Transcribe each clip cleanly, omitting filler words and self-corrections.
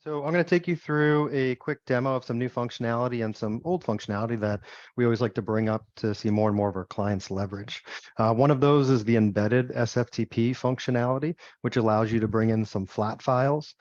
So I'm going to take you through a quick demo of some new functionality and some old functionality that we always like to bring up to see more and more of our clients leverage. One of those is the embedded SFTP functionality, which allows you to bring in some flat files.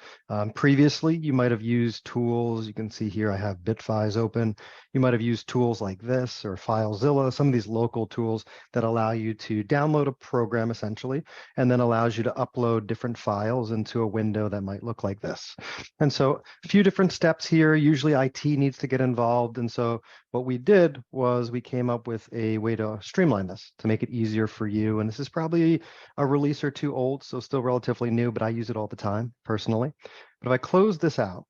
Previously, you might have used tools. You can see here I have Bitfiles open. You might have used tools like this or FileZilla, some of these local tools that allow you to download a program essentially, and then allows you to upload different files into a window that might look like this. And so a few different steps here. Usually IT needs to get involved. And so what we did was we came up with a way to streamline this to make it easier for you. And this is probably a release or two old, so still relatively new, but I use it all the time personally. But if I close this out,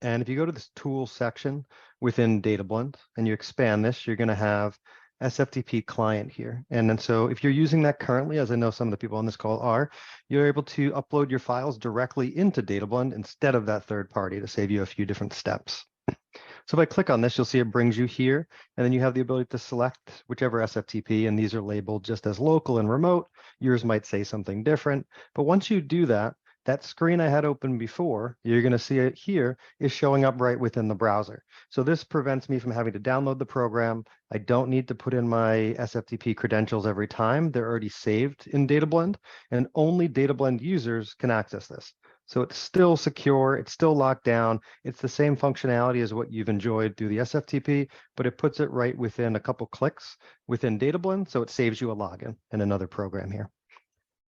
and if you go to this tools section within DataBlend and you expand this, you're going to have SFTP client here. And then so if you're using that currently, as I know some of the people on this call are, you're able to upload your files directly into DataBlend instead of that third party to save you a few different steps. So if I click on this, you'll see it brings you here, and then you have the ability to select whichever SFTP, and these are labeled just as local and remote. Yours might say something different, but once you do that, that screen I had open before, you're going to see it here, is showing up right within the browser. So this prevents me from having to download the program. I don't need to put in my SFTP credentials every time. They're already saved in DataBlend, and only DataBlend users can access this. So it's still secure, it's still locked down. It's the same functionality as what you've enjoyed through the SFTP, but it puts it right within a couple clicks within DataBlend, so it saves you a login in another program here.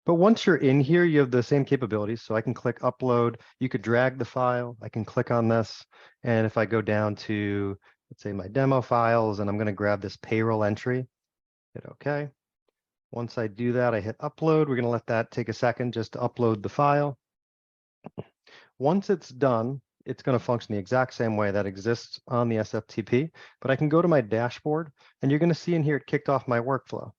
But once you're in here, you have the same capabilities. So I can click upload. You could drag the file. I can click on this. And if I go down to, let's say, my demo files, and I'm going to grab this payroll entry, hit OK. Once I do that, I hit upload. We're going to let that take a second just to upload the file. Once it's done, it's going to function the exact same way that exists on the SFTP. But I can go to my dashboard, and you're going to see in here it kicked off my workflow.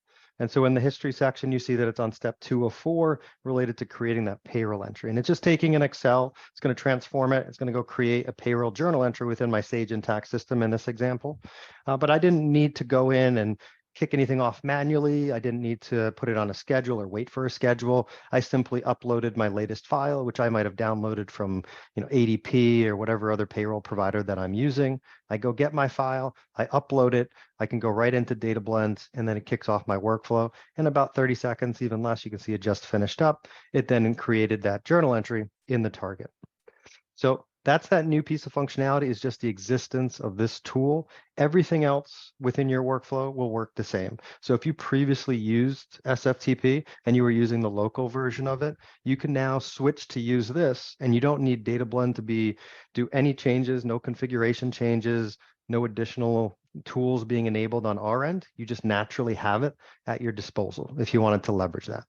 And so in the history section, you see that it's on step 2 of 4 related to creating that payroll entry. And it's just taking an Excel, it's going to transform it. It's going to go create a payroll journal entry within my Sage Intacct system in this example. But I didn't need to go in and kick anything off manually. I didn't need to put it on a schedule or wait for a schedule. I simply uploaded my latest file, which I might have downloaded from ADP or whatever other payroll provider that I'm using. I go get my file, I upload it, I can go right into DataBlend's, and then it kicks off my workflow. In about 30 seconds, even less, you can see it just finished up. It then created that journal entry in the target. So that's that new piece of functionality, is just the existence of this tool. Everything else within your workflow will work the same. So if you previously used SFTP and you were using the local version of it, you can now switch to use this, and you don't need DataBlend to do any changes, no configuration changes, no additional tools being enabled on our end. You just naturally have it at your disposal if you wanted to leverage that.